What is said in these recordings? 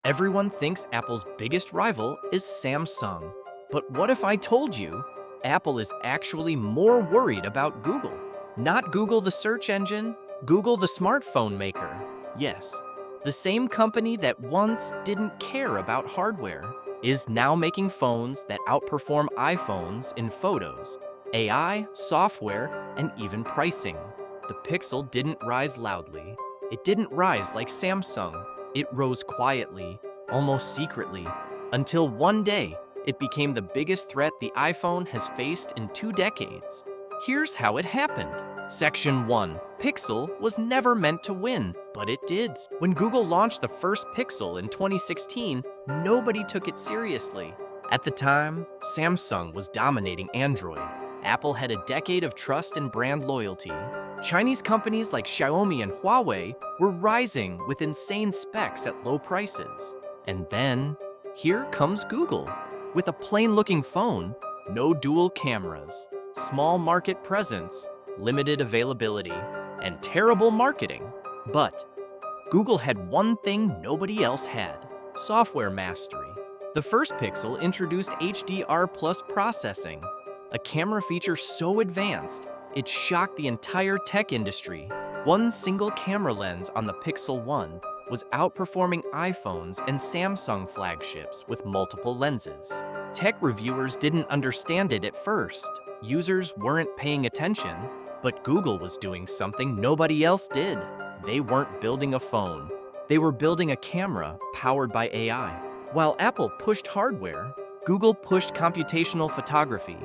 Everyone thinks Apple's biggest rival is Samsung. But what if I told you Apple is actually more worried about Google? Not Google the search engine, Google the smartphone maker. Yes, the same company that once didn't care about hardware is now making phones that outperform iPhones in photos, AI, software, and even pricing. The Pixel didn't rise loudly. It didn't rise like Samsung. It rose quietly, almost secretly, until one day it became the biggest threat the iPhone has faced in 2 decades. Here's how it happened. Section 1. Pixel was never meant to win, but it did. When Google launched the first Pixel in 2016, nobody took it seriously. At the time, Samsung was dominating Android. Apple had a decade of trust and brand loyalty. Chinese companies like Xiaomi and Huawei were rising with insane specs at low prices. And then, here comes Google. With a plain-looking phone, no dual cameras, small market presence, limited availability, and terrible marketing. But Google had one thing nobody else had: software mastery. The first Pixel introduced HDR+ processing, a camera feature so advanced it shocked the entire tech industry. One single camera lens on the Pixel 1 was outperforming iPhones and Samsung flagships with multiple lenses. Tech reviewers didn't understand it at first. Users weren't paying attention, but Google was doing something nobody else did. They weren't building a phone. They were building a camera powered by AI. While Apple pushed hardware, Google pushed computational photography,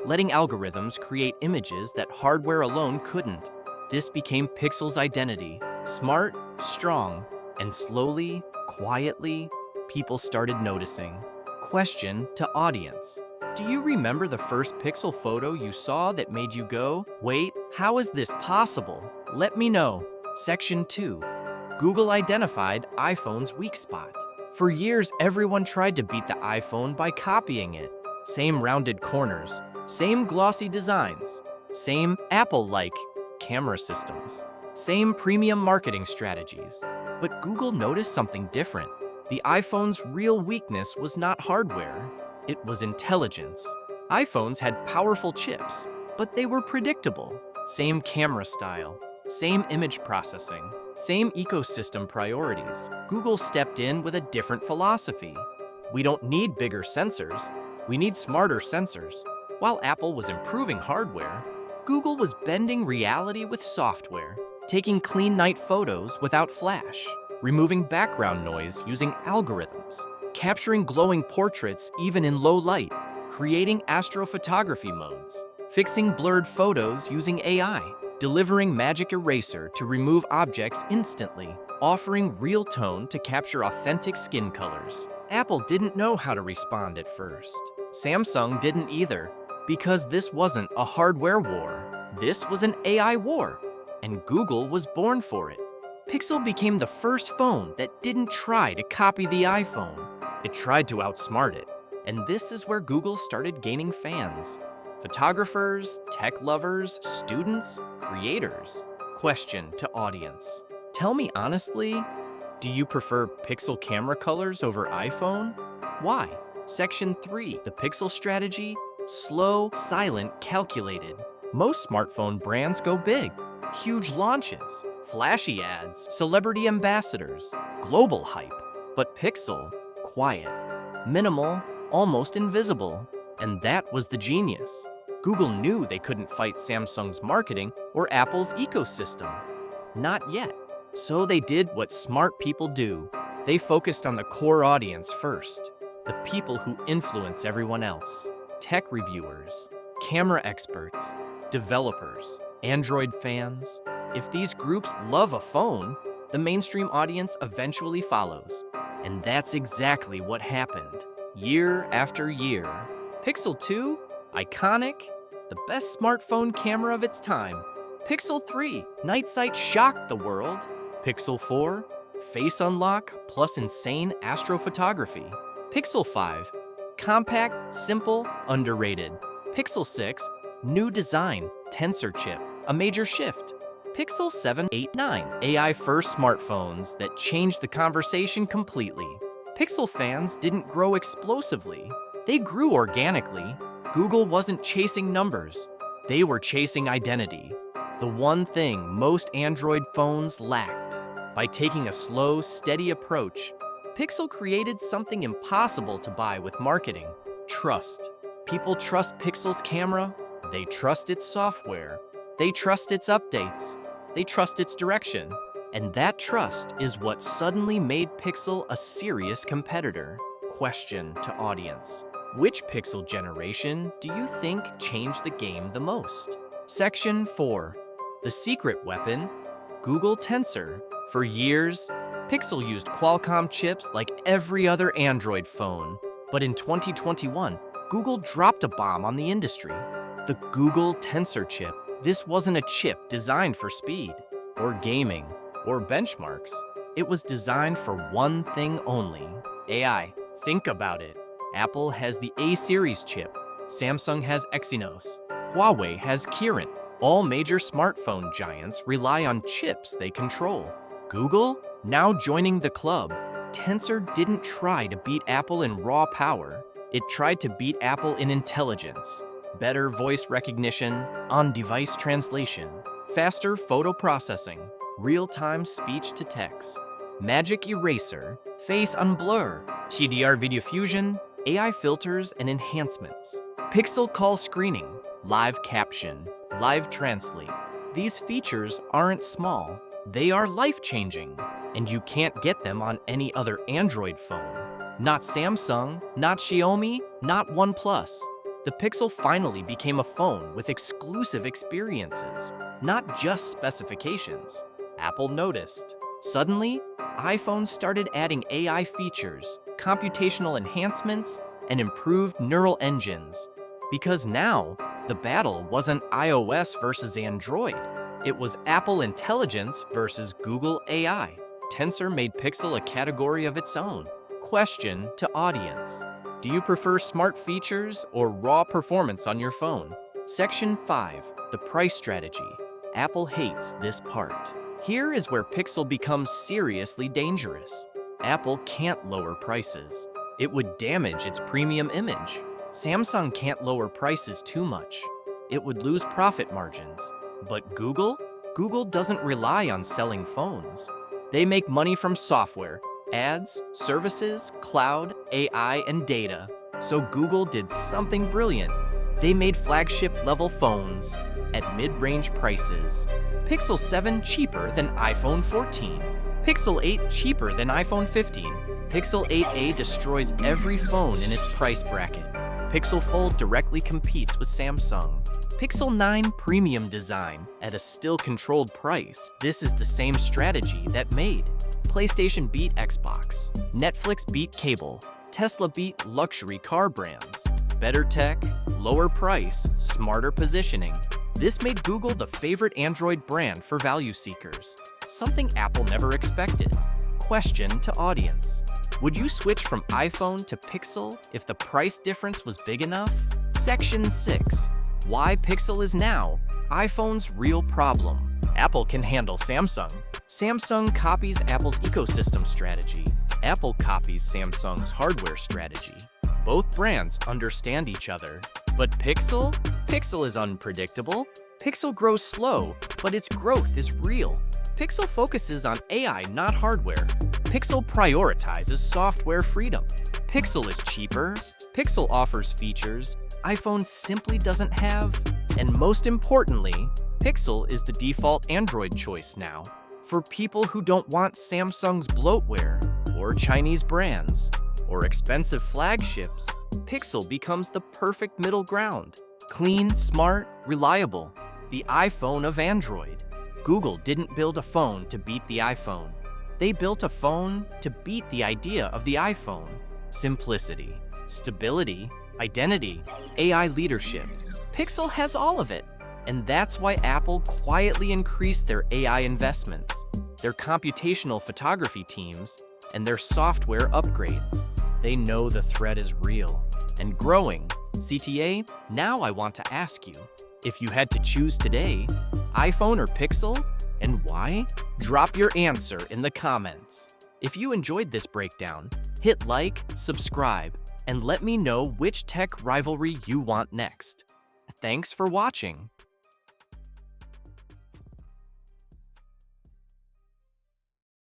letting algorithms create images that hardware alone couldn't. This became Pixel's identity: smart, strong, and slowly, quietly, people started noticing. Question to audience: do you remember the first Pixel photo you saw that made you go, "Wait, how is this possible?" Let me know. Section 2. Google identified iPhone's weak spot. For years, everyone tried to beat the iPhone by copying it. Same rounded corners, same glossy designs, same Apple-like camera systems, same premium marketing strategies. But Google noticed something different. The iPhone's real weakness was not hardware, it was intelligence. iPhones had powerful chips, but they were predictable. Same camera style, same image processing, same ecosystem priorities. Google stepped in with a different philosophy. We don't need bigger sensors, we need smarter sensors. While Apple was improving hardware, Google was bending reality with software, taking clean night photos without flash, removing background noise using algorithms, capturing glowing portraits even in low light, creating astrophotography modes, fixing blurred photos using AI, delivering magic eraser to remove objects instantly, offering real tone to capture authentic skin colors. Apple didn't know how to respond at first. Samsung didn't either, because this wasn't a hardware war. This was an AI war, and Google was born for it. Pixel became the first phone that didn't try to copy the iPhone. It tried to outsmart it. And this is where Google started gaining fans. Photographers, tech lovers, students, creators. Question to audience: tell me honestly, do you prefer Pixel camera colors over iPhone? Why? Section 3. The Pixel strategy: slow, silent, calculated. Most smartphone brands go big. Huge launches, flashy ads, celebrity ambassadors, global hype. But Pixel: quiet, minimal, almost invisible. And that was the genius. Google knew they couldn't fight Samsung's marketing or Apple's ecosystem. Not yet. So they did what smart people do. They focused on the core audience first, the people who influence everyone else. Tech reviewers, camera experts, developers, Android fans. If these groups love a phone, the mainstream audience eventually follows. And that's exactly what happened. Year after year. Pixel 2, iconic, the best smartphone camera of its time. Pixel 3, night sight shocked the world. Pixel 4, face unlock plus insane astrophotography. Pixel 5, compact, simple, underrated. Pixel 6, new design, Tensor chip, a major shift. Pixel 7, 8, 9, AI-first smartphones that changed the conversation completely. Pixel fans didn't grow explosively. They grew organically. Google wasn't chasing numbers. They were chasing identity. The one thing most Android phones lacked. By taking a slow, steady approach, Pixel created something impossible to buy with marketing: trust. People trust Pixel's camera. They trust its software. They trust its updates. They trust its direction. And that trust is what suddenly made Pixel a serious competitor. Question to audience: which Pixel generation do you think changed the game the most? Section 4. The secret weapon, Google Tensor. For years, Pixel used Qualcomm chips like every other Android phone. But in 2021, Google dropped a bomb on the industry. The Google Tensor chip. This wasn't a chip designed for speed, or gaming, or benchmarks. It was designed for one thing only: AI. Think about it. Apple has the A-series chip. Samsung has Exynos. Huawei has Kirin. All major smartphone giants rely on chips they control. Google, now joining the club. Tensor didn't try to beat Apple in raw power. It tried to beat Apple in intelligence. Better voice recognition, on-device translation, faster photo processing, real-time speech-to-text, magic eraser, face unblur, HDR video fusion, AI filters and enhancements, pixel call screening, live caption, live translate. These features aren't small, they are life-changing, and you can't get them on any other Android phone. Not Samsung, not Xiaomi, not OnePlus. The Pixel finally became a phone with exclusive experiences, not just specifications. Apple noticed. Suddenly, iPhones started adding AI features, computational enhancements, and improved neural engines. Because now, the battle wasn't iOS versus Android. It was Apple Intelligence versus Google AI. Tensor made Pixel a category of its own. Question to audience: do you prefer smart features or raw performance on your phone? Section 5. The price strategy. Apple hates this part. Here is where Pixel becomes seriously dangerous. Apple can't lower prices. It would damage its premium image. Samsung can't lower prices too much. It would lose profit margins. But Google? Google doesn't rely on selling phones. They make money from software, ads, services, cloud, AI, and data. So Google did something brilliant. They made flagship-level phones at mid-range prices. Pixel 7 cheaper than iPhone 14. Pixel 8 cheaper than iPhone 15. Pixel 8a destroys every phone in its price bracket. Pixel Fold directly competes with Samsung. Pixel 9 premium design at a still controlled price. This is the same strategy that made PlayStation beat Xbox, Netflix beat cable, Tesla beat luxury car brands. Better tech, lower price, smarter positioning. This made Google the favorite Android brand for value seekers, something Apple never expected. Question to audience: would you switch from iPhone to Pixel if the price difference was big enough? Section 6. Why Pixel is now iPhone's real problem. Apple can handle Samsung. Samsung copies Apple's ecosystem strategy. Apple copies Samsung's hardware strategy. Both brands understand each other. But Pixel? Pixel is unpredictable. Pixel grows slow, but its growth is real. Pixel focuses on AI, not hardware. Pixel prioritizes software freedom. Pixel is cheaper. Pixel offers features iPhone simply doesn't have. And most importantly, Pixel is the default Android choice now. For people who don't want Samsung's bloatware, or Chinese brands, or expensive flagships, Pixel becomes the perfect middle ground. Clean, smart, reliable. The iPhone of Android. Google didn't build a phone to beat the iPhone. They built a phone to beat the idea of the iPhone. Simplicity, stability, identity, AI leadership. Pixel has all of it. And that's why Apple quietly increased their AI investments, their computational photography teams, and their software upgrades. They know the threat is real and growing. CTA, now I want to ask you, if you had to choose today, iPhone or Pixel, and why? Drop your answer in the comments. If you enjoyed this breakdown, hit like, subscribe, and let me know which tech rivalry you want next. Thanks for watching.